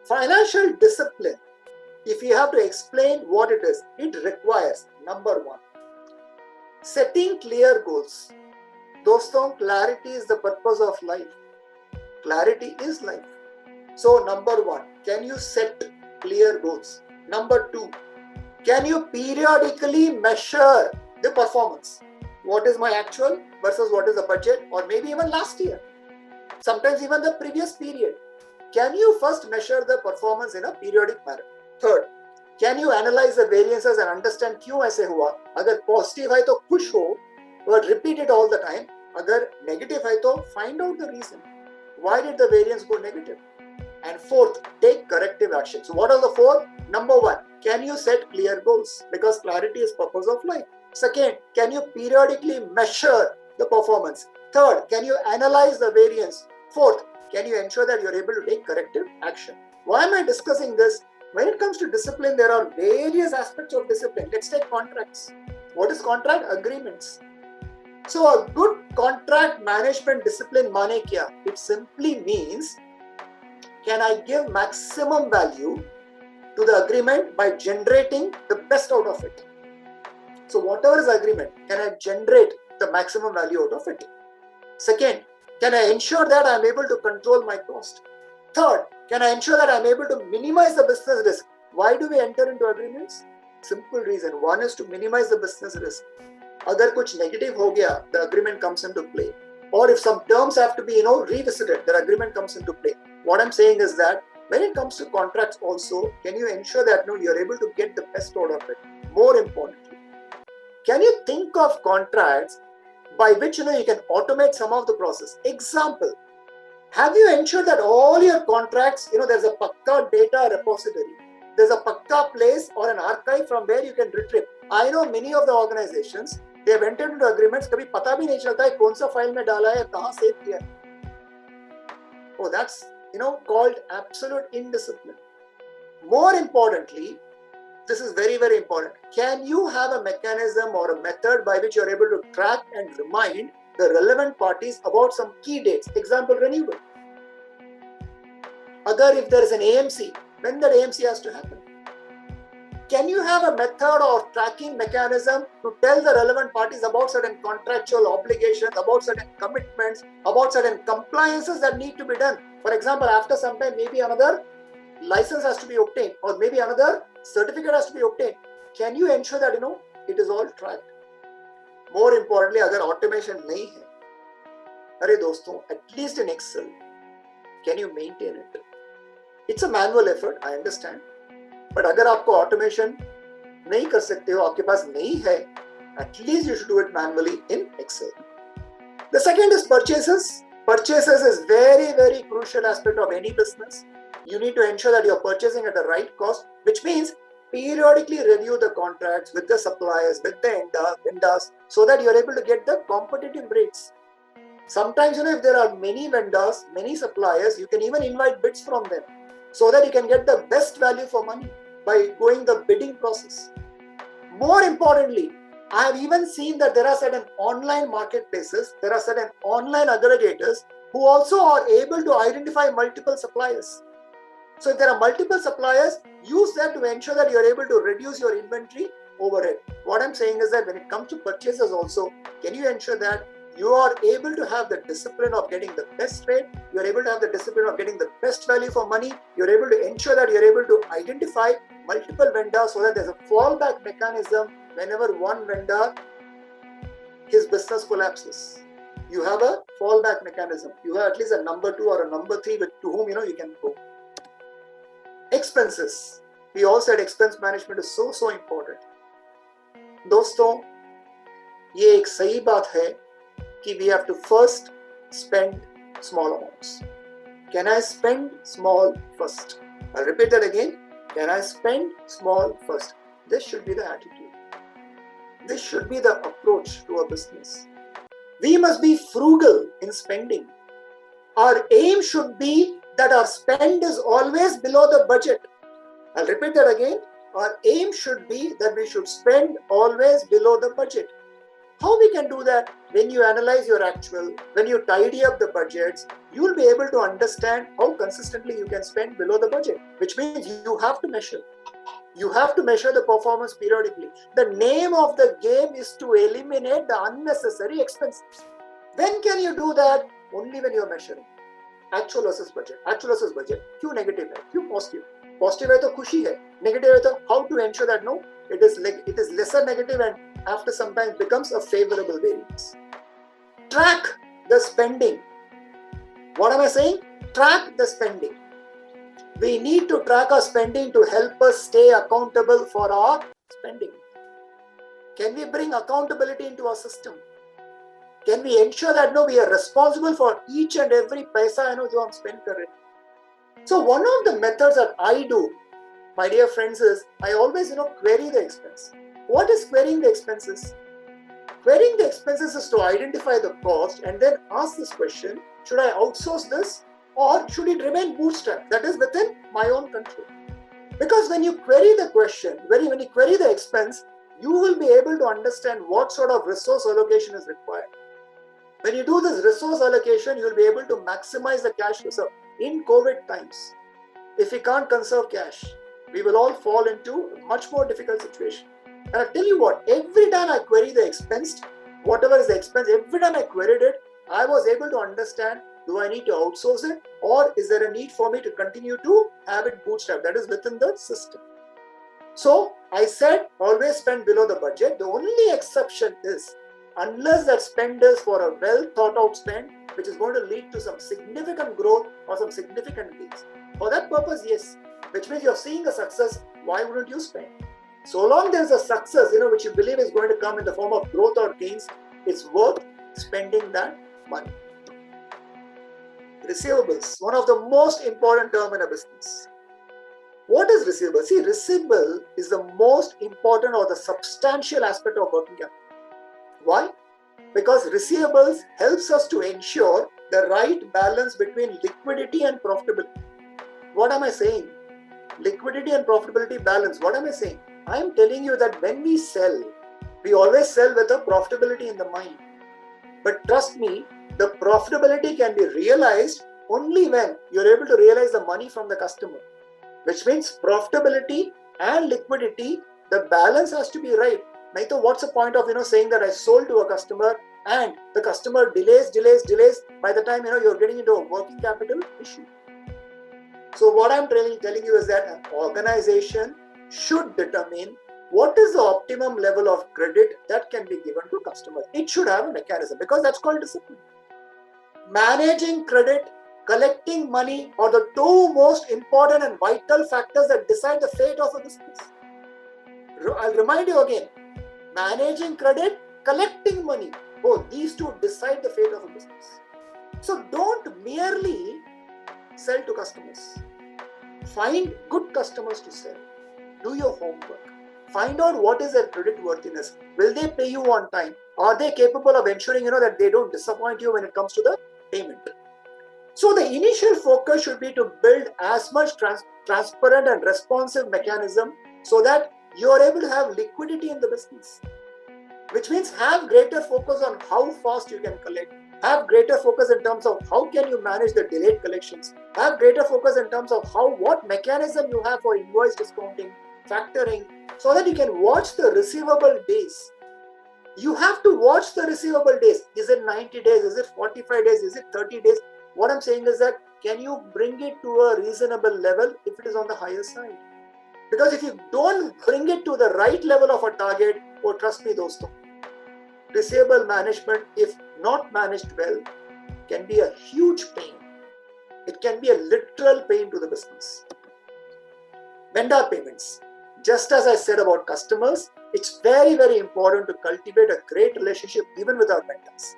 Financial discipline, if you have to explain what it is, it requires, number one, setting clear goals. Doston, clarity is the purpose of life. Clarity is life. So number one, can you set clear goals? Number two, can you periodically measure the performance? What is my actual versus what is the budget, or maybe even last year, sometimes even the previous period. Can you first measure the performance in a periodic manner? Third, can you analyze the variances and understand क्यों ऐसे हुआ? अगर positive है तो खुश हो, but repeat it all the time. अगर negative है तो find out the reason. Why did the variance go negative? And fourth, take corrective action. So what are the four? Number one, can you set clear goals? Because clarity is purpose of life. Second, can you periodically measure the performance? Third, can you analyze the variance? Fourth, can you ensure that you're able to take corrective action? Why am I discussing this? When it comes to discipline, there are various aspects of discipline. Let's take contracts. What is contract? Agreements. So a good contract management discipline mane kya? It simply means, can I give maximum value to the agreement by generating the best out of it? So whatever is agreement, can I generate the maximum value out of it? Second, can I ensure that I am able to control my cost? Third, can I ensure that I am able to minimize the business risk? Why do we enter into agreements? Simple reason. One is to minimize the business risk. Agar kuch negative ho gaya, the agreement comes into play. Or if some terms have to be, revisited, the agreement comes into play. What I'm saying is that when it comes to contracts also, can you ensure that you're able to get the best out of it? More importantly, can you think of contracts by which you can automate some of the process? Example, have you ensured that all your contracts, there's a pakka data repository, there's a pakka place or an archive from where you can retrieve? I know many of the organizations, they have entered into agreements, kabhi pata bhi nahi chalta hai kaun sa file mein dala hai, kahan save kiya hai. Oh, that's called absolute indiscipline. More importantly, this is very, very important. Can you have a mechanism or a method by which you're able to track and remind the relevant parties about some key dates? Example, renewal. Agar if there is an AMC, when that AMC has to happen? Can you have a method or tracking mechanism to tell the relevant parties about certain contractual obligations, about certain commitments, about certain compliances that need to be done? For example, after some time, maybe another license has to be obtained, or maybe another certificate has to be obtained. Can you ensure that it is all tracked? More importantly, agar automation nahi hai, arey doston, at least in Excel, can you maintain it? It's a manual effort, I understand. But अगर आपको automation नहीं कर सकते हो, आपके पास नहीं है, at least you should do it manually in Excel. The second is purchases. Purchases is very, very crucial aspect of any business. You need to ensure that you're purchasing at the right cost, which means periodically review the contracts with the suppliers, with the vendors, so that you're able to get the competitive rates. Sometimes, if there are many vendors, many suppliers, you can even invite bids from them so that you can get the best value for money by going the bidding process. More importantly, I have even seen that there are certain online marketplaces, there are certain online aggregators who also are able to identify multiple suppliers. So if there are multiple suppliers, use that to ensure that you're able to reduce your inventory overhead. What I'm saying is that when it comes to purchases also, can you ensure that you are able to have the discipline of getting the best rate, you're able to have the discipline of getting the best value for money, you're able to ensure that you're able to identify multiple vendors so that there's a fallback mechanism whenever one vendor, his business collapses. You have a fallback mechanism. You have at least a number 2 or a number 3 to whom you can go. Expenses. We all said expense management is so important. दोस्तों, ये एक सही बात है कि we have to first spend small amounts. Can I spend small first? I'll repeat that again. Can I spend small first? This should be the attitude. This should be the approach to a business. We must be frugal in spending. Our aim should be that our spend is always below the budget. I'll repeat that again. Our aim should be that we should spend always below the budget. How we can do that? When you analyze your actual, when you tidy up the budgets, you will be able to understand how consistently you can spend below the budget, which means you have to measure. You have to measure the performance periodically. The name of the game is to eliminate the unnecessary expenses. When can you do that? Only when you are measuring. Actual versus budget. Actual versus budget. क्यों negative है? क्यों positive? Positive है तो खुशी है. Negative है तो how to ensure that no, it is lesser negative and after some time becomes a favorable variance. Track the spending. What am I saying? Track the spending. We need to track our spending to help us stay accountable for our spending. Can we bring accountability into our system? Can we ensure that no, we are responsible for each and every paisa जो हम spend कर रहे हैं? So one of the methods that I do, my dear friends, is I always query the expense. What is querying the expenses? Querying the expenses is to identify the cost and then ask this question: should I outsource this or should it remain bootstrapped? That is within my own control. Because when you query the question, when you query the expense, you will be able to understand what sort of resource allocation is required. When you do this resource allocation, you will be able to maximize the cash reserve. In COVID times, if we can't conserve cash, we will all fall into a much more difficult situation. And I'll tell you what, every time I query the expense, whatever is the expense, every time I queried it, I was able to understand, do I need to outsource it or is there a need for me to continue to have it bootstrapped? That is within the system. So I said always spend below the budget. The only exception is unless that spend is for a well thought out spend, which is going to lead to some significant growth or some significant gains. For that purpose, yes, which means you're seeing a success, why wouldn't you spend? So long there's a success, which you believe is going to come in the form of growth or gains, it's worth spending that money. Receivables, one of the most important term in a business. What is receivable? See, receivable is the most important or the substantial aspect of working capital. Why? Because receivables helps us to ensure the right balance between liquidity and profitability. What am I saying? Liquidity and profitability balance. What am I saying? I am telling you that when we sell, we always sell with a profitability in the mind. But trust me, the profitability can be realized only when you're able to realize the money from the customer. Which means profitability and liquidity, the balance has to be right. Naito, what's the point of saying that I sold to a customer and the customer delays. By the time you're getting into a working capital issue. So what I'm telling you is that an organization should determine what is the optimum level of credit that can be given to customers. It should have a mechanism because that's called discipline. Managing credit, collecting money are the two most important and vital factors that decide the fate of a business. I'll remind you again, managing credit, collecting money, both these two decide the fate of a business. So don't merely sell to customers. Find good customers to sell. Do your homework. Find out what is their credit worthiness. Will they pay you on time? Are they capable of ensuring that they don't disappoint you when it comes to the payment? So the initial focus should be to build as much transparent and responsive mechanism so that you are able to have liquidity in the business. Which means have greater focus on how fast you can collect. Have greater focus in terms of how can you manage the delayed collections. Have greater focus in terms of what mechanism you have for invoice discounting, factoring, so that you can watch the receivable days. You have to watch the receivable days. Is it 90 days? Is it 45 days? Is it 30 days? What I'm saying is that can you bring it to a reasonable level if it is on the higher side? Because if you don't bring it to the right level of a target, trust me, dosto, receivable management, if not managed well, can be a huge pain. It can be a literal pain to the business. Vendor payments. Just as I said about customers, it's very, very important to cultivate a great relationship even with our vendors.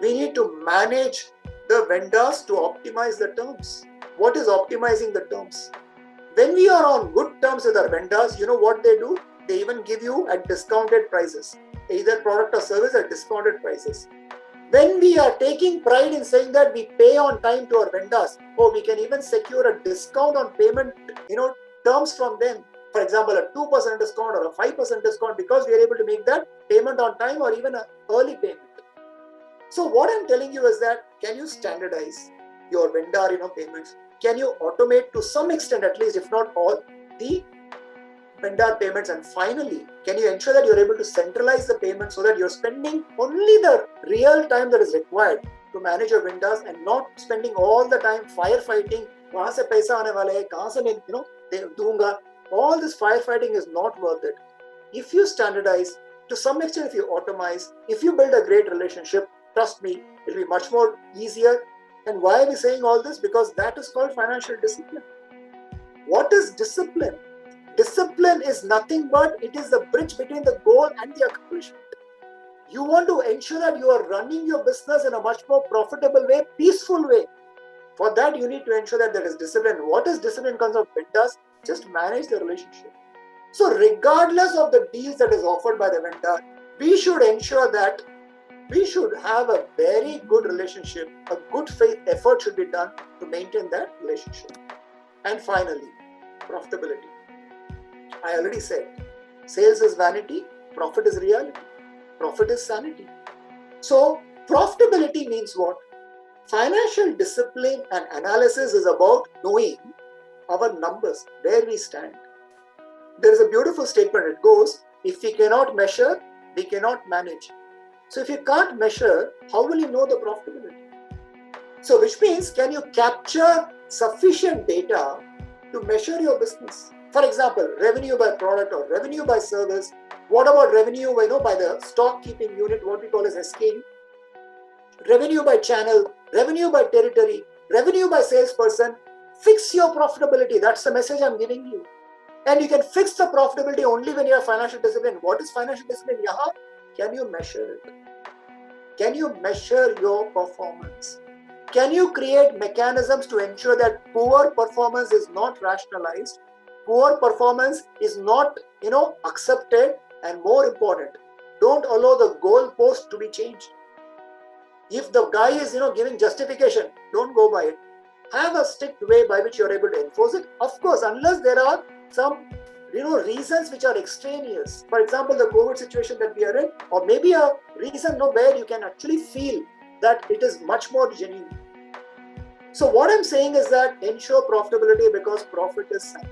We need to manage the vendors to optimize the terms. What is optimizing the terms? When we are on good terms with our vendors, you know what they do? They even give you at discounted prices, either product or service at discounted prices. When we are taking pride in saying that we pay on time to our vendors, or we can even secure a discount on payment, terms from them, For example, a 2% discount or a 5% discount because we are able to make that payment on time or even an early payment. So what I'm telling you is that, can you standardize your vendor payments? Can you automate to some extent, at least if not all, the vendor payments? And finally, can you ensure that you're able to centralize the payment so that you're spending only the real time that is required to manage your vendors and not spending all the time firefighting, kahan se paisa aane wala hai, kahan se main, doonga. All this firefighting is not worth it. If you standardize, to some extent, if you automate, if you build a great relationship, trust me, it'll be much more easier. And why are we saying all this? Because that is called financial discipline. What is discipline? Discipline is nothing but it is the bridge between the goal and the accomplishment. You want to ensure that you are running your business in a much more profitable way, peaceful way. For that, you need to ensure that there is discipline. What is discipline in terms of vendors? Just manage the relationship. So regardless of the deals that is offered by the vendor, we should ensure that we should have a very good relationship. A good faith effort should be done to maintain that relationship. And finally, profitability. I already said, sales is vanity, profit is reality, profit is sanity. So profitability means what? Financial discipline and analysis is about knowing our numbers, where we stand. There is a beautiful statement. It goes, if we cannot measure, we cannot manage. So if you can't measure, how will you know the profitability? So which means, can you capture sufficient data to measure your business? For example, revenue by product or revenue by service. What about revenue by the stock keeping unit, what we call as SKU? Revenue by channel, revenue by territory, revenue by salesperson. Fix your profitability. That's the message I'm giving you. And you can fix the profitability only when you have financial discipline. What is financial discipline? Can you measure it? Can you measure your performance? Can you create mechanisms to ensure that poor performance is not rationalized? Poor performance is not, accepted, and more important, don't allow the goalpost to be changed. If the guy is, giving justification, don't go by it. Have a strict way by which you're able to enforce it. Of course, unless there are some, reasons which are extraneous. For example, the COVID situation that we are in, or maybe a reason where you can actually feel that it is much more genuine. So what I'm saying is that ensure profitability because profit is sanity.